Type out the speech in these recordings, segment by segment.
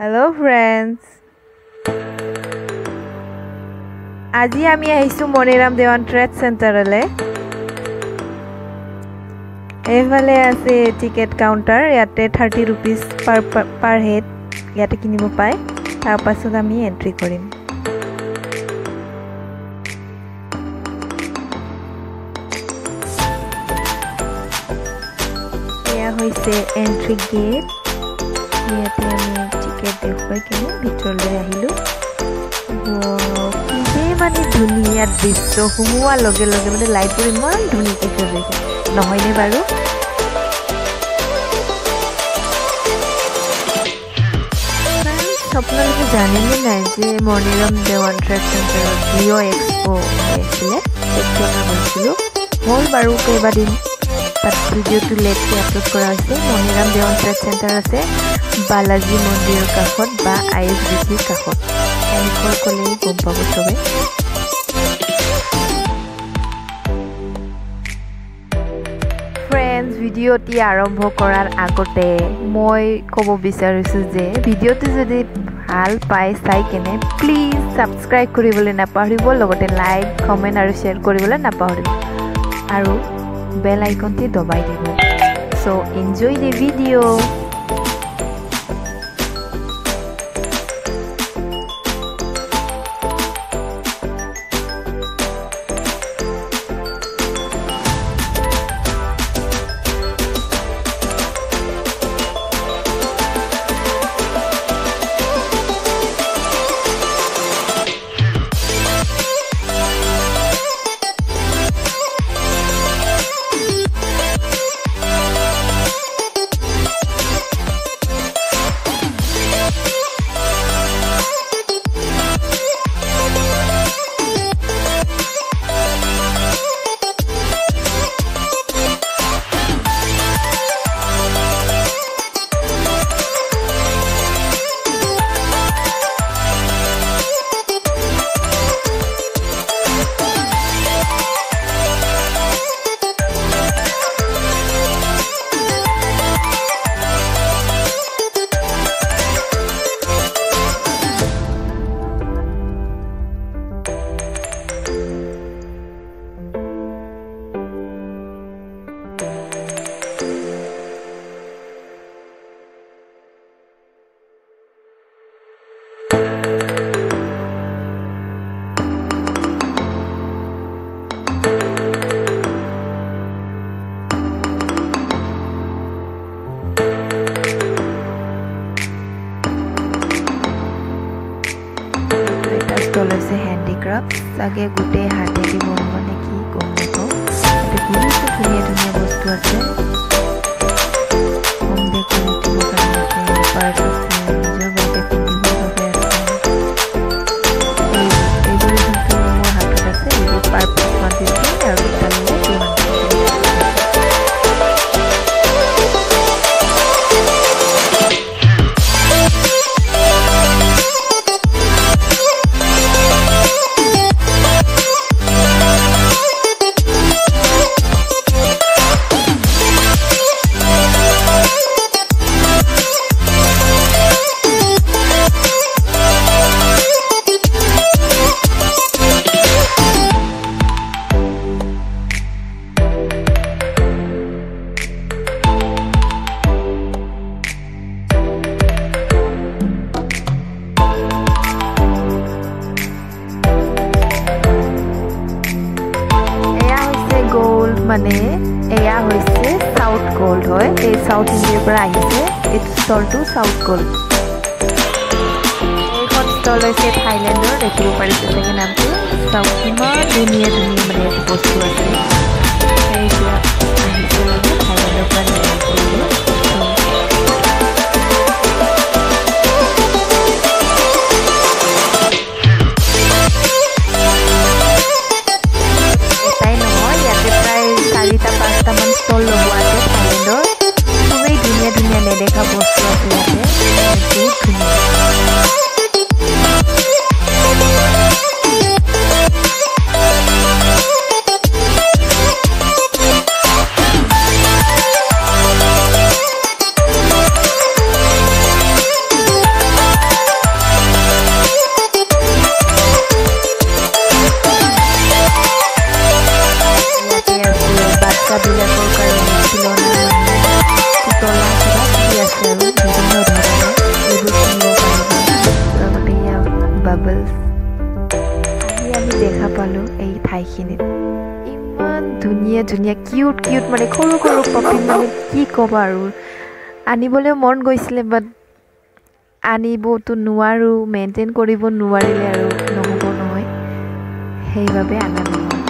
Hello friends. আজি আমি আহিছো মনিৰাম দেৱান ট্ৰেড চেণ্টাৰলে। এফালে আছে টিকেট কাউন্টাৰ, ইয়াতে 30 rupees per head ইয়াতে কিনিব পায়। তাৰ পাছত আমি এন্ট্ৰি কৰিম। এয়া হৈছে এন্ট্ৰি গেট। ইয়াতে আমি টিকেট দেখুৱাই কিনে ভিতৰলৈ আহিলো। মানে ধুনীয়া দৃশ্য, সোমোৱাৰ লগে লগে মানে লাইটবোৰ ইমান ধুনীয়াকৈ জ্বলিছে নহয়নে বাৰু? আপোনালোকে জানেনে নাই যে মনিৰাম দেৱান ট্ৰেড চেণ্টাৰত জিঅ' এক্সপো হৈছিলে, তেতিয়া মই গৈছিলোঁ। হ'ল বাৰু কেইবাদিন, তাত ভিডিঅ'টো লেটকৈ আপলোড কৰা হৈছে। মনিৰাম দেৱান ট্ৰেড চেণ্টাৰ আছে বালাজী মন্দিৰৰ কাষত বা ISBCৰ কাষত। এনেকৈ ক'লেই গম পাব চবে। ফ্ৰেণ্ডছ, ভিডিঅ'টি আৰম্ভ কৰাৰ আগতে মই ক'ব বিচাৰিছোঁ যে ভিডিঅ'টো যদি ভাল পায় চাই কেনে প্লিজ ছাবস্ক্ৰাইব কৰিবলৈ নাপাহৰিব, লগতে লাইক, কমেণ্ট আৰু শ্বেয়াৰ কৰিবলৈ নাপাহৰিব আৰু বেল আইকনটি দবাই দিব। চ' এনজয় দ্য ভিডিঅ'। লৈছে হেণ্ডিক্ৰাফ্ট, চাগে গোটেই হাতেদি বনোৱা নে কি গম নাপাওঁ। তাতে বহুত ধুনীয়া ধুনীয়া বস্তু আছে। হোম ডেক'ৰেটিভৰ কাৰণে আছে, পাৰ্চ আছে, নিজৰ বাবে পিন্ধিবৰ বাবে আছে। এইবোৰ যোনটো মোৰ হাতত আছে এইবোৰ পাৰ্পছ 150 আৰু ইটালিয়ে 200। মানে এয়া হৈছে সাউথ গোল্ড হয়, এই সাউথ ইণ্ডিয়াৰ পৰা আহিছে। এই ষ্টলটো সাউথ গোল্ড। এইখন ষ্টল হৈছে থাইলেণ্ডৰ, দেখিব পাৰিছে চাগে নামটো। চাউথ ইমান ধুনীয়া ধুনীয়া মানে বস্তু আছে। এইবিলাক আহিছে মানে থাইলেণ্ডৰ পৰা পাঁচটামান ষ্টল লগোৱা আছে থাইলেণ্ডৰ। খুবেই ধুনীয়া ধুনীয়া নেদেখা বস্তু আছে ইয়াতে, বহুত ধুনীয়া। বাবলছ আমি দেখা পালোঁ এই ঠাইখিনিত ইমান ধুনীয়া ধুনীয়া কিউট কিউট মানে সৰু সৰু পপি মানে কি ক'বা আৰু আনিবলৈ মন গৈছিলে বাট আনিবতো নোৱাৰোঁ মেইনটেইন কৰিব নোৱাৰিলে আৰু নহ'ব নহয় সেইবাবে আনা নহয়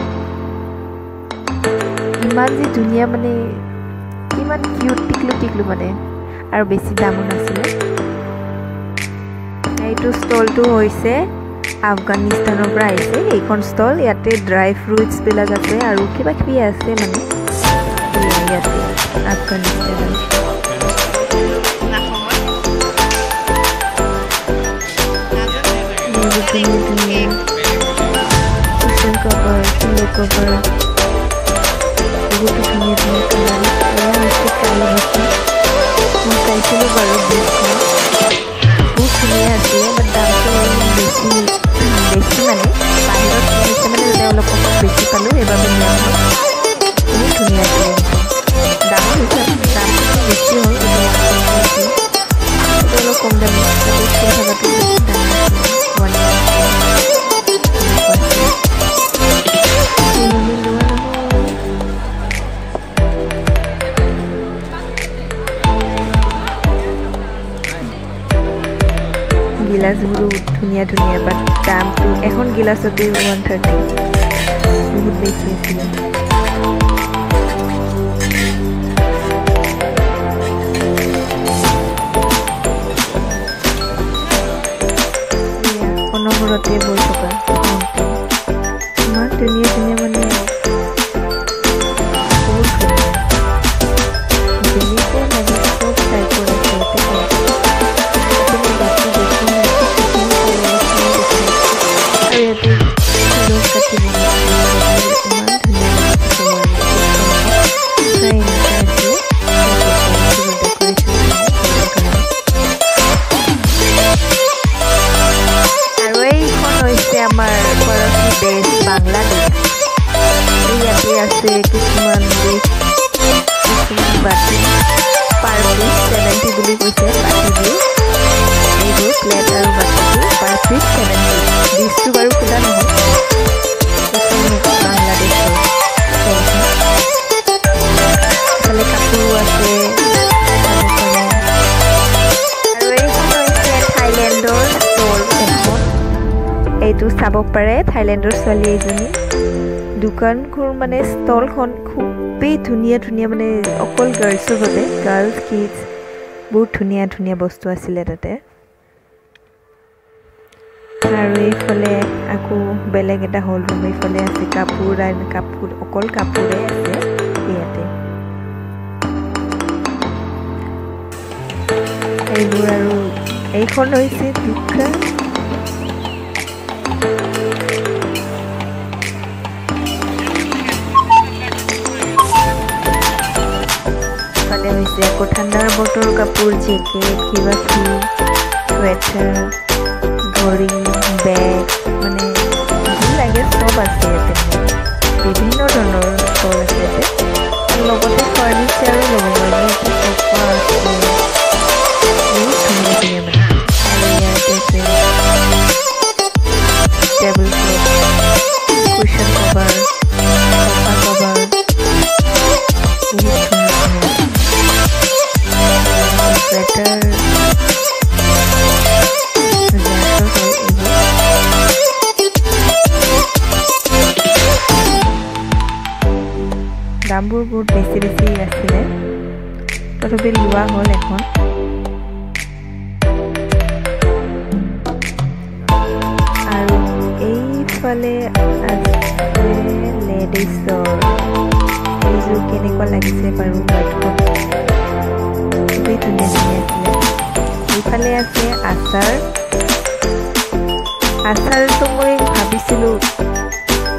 ইমান যে ধুনীয়া মানে ইমান কিউট টিকলো মানে আৰু বেছি দামো নাছিলে এইটো ষ্টলটো হৈছে আফগানিস্তানৰ পৰা আহিছে এইখন ষ্টল ইয়াতে ড্ৰাই ফ্ৰুটছবিলাক আছে আৰু কিবা কিবি আছে মানে ইয়াতে আফগানিস্তানৰ কুচন কভাৰ পিলো কভাৰ বহুতো ধুনীয়া ধুনীয়া কালাৰ এয়া হৈছে কালি বস্তু মই চাইছিলোঁ বাৰু বহুত ধুনীয়া আছিলে বাট দামটো অলপমান বেছি মানে বাহিৰত কিনিছে মানে তাতে অলপ বেছি পালোঁ সেইবাবে নিয়া হ'ল বহুত ধুনীয়া আছিলে দামো হিচাপে দামটো বেছি হ'ল সেইটো অলপ কম দামী তাতে স্কুল থকাটো বেছি দাম গিলাচবোৰো ধুনীয়া ধুনীয়া বাট দামটো এখন গিলাচতে 130 বহুত বেছি আছিলে অনবৰতে বৈ থকা ইমান ধুনীয়া ধুনীয়া মানে বহুত ধুনীয়া যেনেকৈ লাগে চব টাইপৰ আছে আমাৰ পৰশী দেশ বাংলাদেশ ইয়াতে আছে কিছুমান দেশ কিছুমান বাটি পাৰ পিচ 70 বুলি কৈছে বাটিবোৰ এইবোৰ প্লেট আৰু বাটিবোৰ পাৰ পিচ 70 ডিছটো বাৰু খোলা নহয় বাংলাদেশৰ ইফালে কাপোৰো আছে আৰু এইখন হৈছে থাইলেণ্ডৰ ষ্টল এখন এইটো চাব পাৰে থাইলেণ্ডৰ ছোৱালী এজনী দোকানখন মানে ষ্টলখন খুবেই ধুনীয়া ধুনীয়া মানে অকল গাৰ্লছৰ বাবে গাৰ্লছ কিডছ বহুত ধুনীয়া ধুনীয়া বস্তু আছিলে তাতে আৰু এইফালে আকৌ বেলেগ এটা হ'ল ৰুম এইফালে আছে কাপোৰ অকল কাপোৰে আছে ইয়াতে এইবোৰ আৰু এইখন হৈছে দোকান হৈছে আকৌ ঠাণ্ডাৰ বতৰ কাপোৰ জেকেট কিবা কিবি চুৱেটাৰ ঘড়ী বেগ মানে যি লাগে চব আছে ইয়াতে বিভিন্ন ধৰণৰ ষ্টল আছে ইয়াতে লগতে ফাৰ্নিচাৰো ল'ব পাৰে চফা আছে বহুত ধুনীয়া ধুনীয়া মানে আৰু ইয়াতে আছে টেবুল ক্লথ কুশ্যন কভাৰ চফা কভাৰ বহুত sweater দামবোৰ বহুত বেছি বেছি আছিলে তথাপি লোৱা হ'ল এখন আৰু এইফালে আছে লেডিছৰ এইযোৰ কেনেকুৱা লাগিছে বাৰু হোৱাইটখন খুবেই ধুনীয়া ধুনীয়া আছিলে এইফালে আছে আচাৰটো মই ভাবিছিলোঁ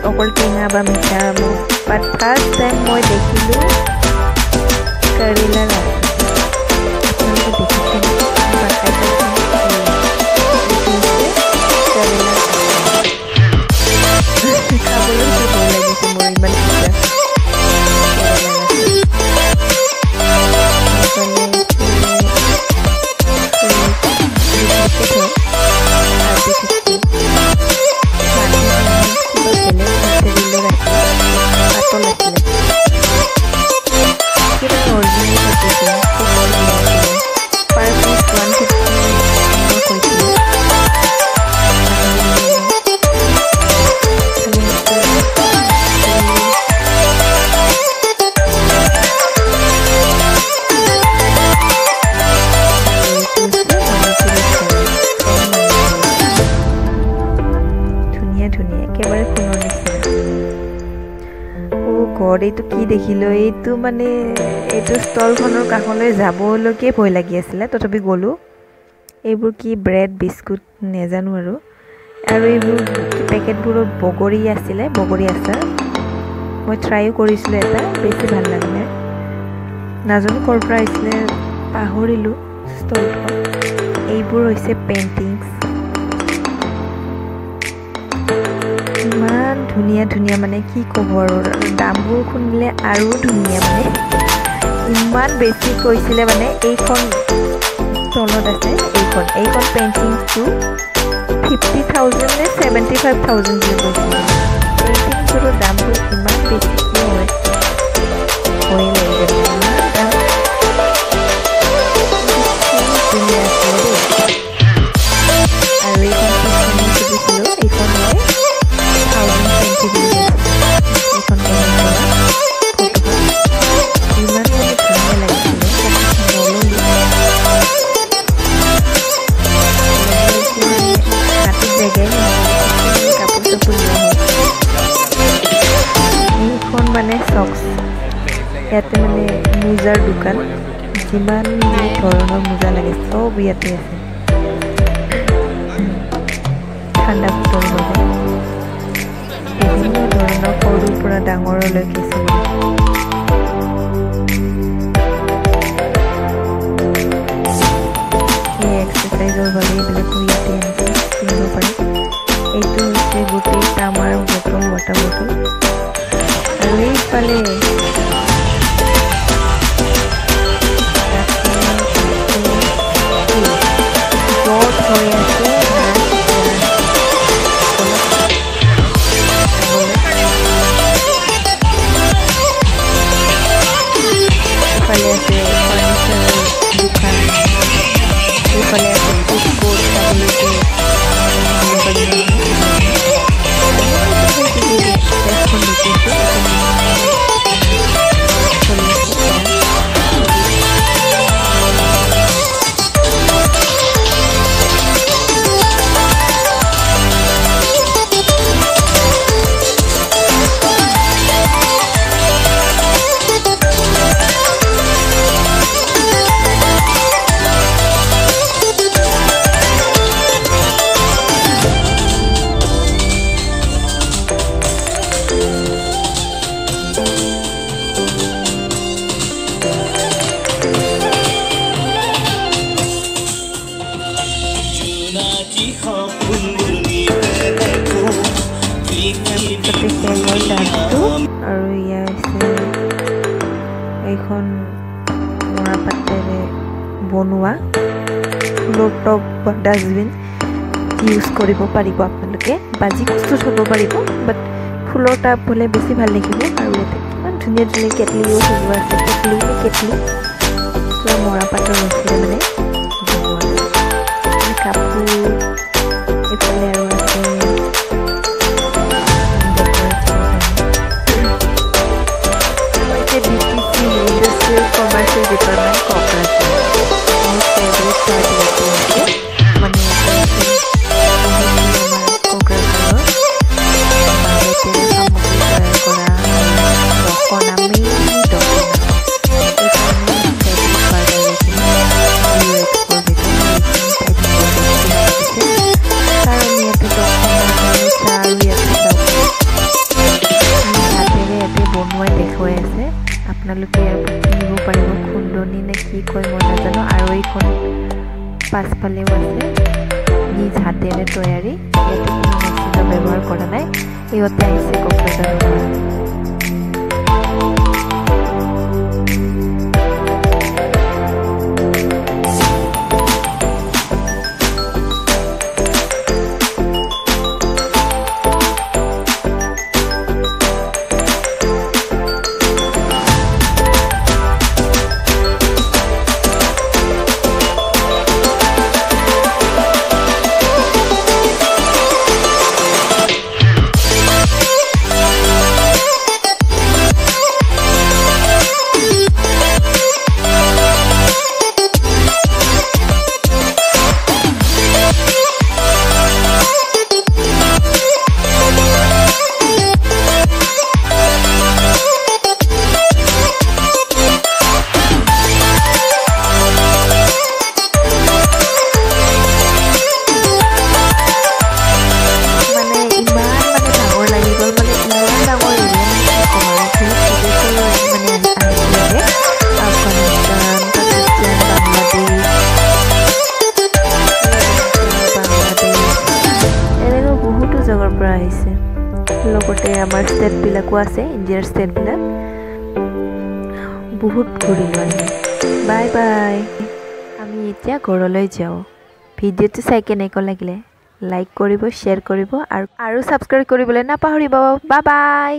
অকল টেঙা বা মিঠা বাট ফাৰ্ষ্ট টাইম মই দেখিলোঁ কেৰেলাৰ আপোনালোকে দেখিছেনে খাবলৈ খুব ভাল লাগিছে মোৰ ইমান গড, এইটো কি দেখিলোঁ! এইটো মানে এইটো ষ্টলখনৰ কাষলৈ যাবলৈকে ভয় লাগি আছিলে, তথাপি গ'লোঁ। এইবোৰ কি ব্ৰেড বিস্কুট নেজানো আৰু এইবোৰ পেকেটবোৰত বগৰী আছিলে, বগৰী আচাৰ। মই ট্ৰাইও কৰিছিলোঁ এটা, বেছি ভাল লাগিলে। নাজানো ক'ৰ পৰা আহিছিলে, পাহৰিলোঁ ষ্টলখন। এইবোৰ হৈছে পেইণ্টিংছ, ইমান ধুনীয়া ধুনীয়া, মানে কি ক'ব আৰু দামবোৰ শুনিলে আৰু ধুনীয়া, মানে ইমান বেছি কৈছিলে। মানে এইখন তলত আছে, এইখন পেইণ্টিংছটো 50,000 নে 75,000 বুলি কৈছিলে। পেইণ্টিংছবোৰৰ দামবোৰ ইমান বেছি কিয় হয়, ভয়ে লাগি যায়, ইমান দাম। ধুনীয়া আছিলে দেই। আৰু এইখন সুধিছিলোঁ, এইখন হয় 1020 বুলি কৈছিলে। এইখন ইমান মানে ধুনীয়া লাগিছিলে, নল'লোঁ। হাতত জেগাই কাপোৰ চাপোৰ লোৱা হয়। এইখন মানে চক্স, ইয়াতে মানে মোজাৰ দোকান, যিমান ধৰণৰ মোজা লাগে চব ইয়াতে আছে, ঠাণ্ডা বতৰ বাবে বিভিন্ন ধৰণৰ, সৰুৰ পৰা ডাঙৰলৈকে চব। এই এক্সাৰচাইজৰ বাবে এইবিলাকো ইয়াতে এনেকৈ কিনিব পাৰি। এইটো হৈছে গোটেই তামাৰ বটল, ৱাটাৰ বটল। আৰু এইফালে জট হৈ আছে, এইফালে আছে ফাৰ্নিচাৰৰ দোকান, এইফালে আছে ফুড কোৰ্ট, চাবলৈকে আৰু ইয়াৰ হৈছে এইখন মৰা পাতেৰে বনোৱা ফুলৰ টব বা ডাষ্টবিন ইউজ কৰিব পাৰিব আপোনালোকে, বা যি বস্তু থ'ব পাৰিব, বাট ফুলৰ টাব হ'লে বেছি ভাল দেখিব। আৰু ইয়াতে কিমান ধুনীয়া ধুনীয়া কেটলিও সজোৱা আছে, কেটলি পুৰা মৰা পাতৰ ৰছীৰে মানে বনোৱা আছে। কাপোৰ এইফালে আৰু আছে কমাৰ্চিয়েল ডিপাৰ্টমেণ্ট, কোঅপাৰেটিভ। মোৰ ফেভৰেট পাৰ্ট ইয়াতে আছে, মানে কোকৰাঝাৰৰ বেটেৰী সামগ্ৰী তৈয়াৰ কৰা দখনা, মেইনলি দখনা। এইকাৰণে ফেভৰেট পাৰ্ট আৰু এইখিনি ভিডিঅ' এক্সপ'ৰ ভিতৰত কাৰণ ইয়াতে দখনা, গামোচা আৰু ইয়াতে হাতেৰে ইয়াতে বনোৱাই দেখুৱাই আছে। আপোনালোকে ইয়াৰ পৰা কিনিব পাৰিব, খুন্দনি নে কি কয় মই নাজানো। আৰু এইখন পাছফালেও আছে, নিজ হাতেৰে তৈয়াৰী, ইয়াতে কোনো মেচিনৰ ব্যৱহাৰ কৰা নাই। ইহঁতে আহিছে কোকৰাঝাৰৰ পৰা। ইউৰোপৰ পৰা আহিছে লগতে আমাৰ ষ্টেটবিলাকো আছে ইণ্ডিয়াৰ ষ্টেটবিলাক বহুত ঘূৰিলোঁ আমি বাই বাই আমি এতিয়া ঘৰলৈ যাওঁ ভিডিঅ'টো চাই কেনেকুৱা লাগিলে লাইক কৰিব শ্বেয়াৰ কৰিব আৰু ছাবস্ক্ৰাইব কৰিবলৈ নাপাহৰিব বাই বাই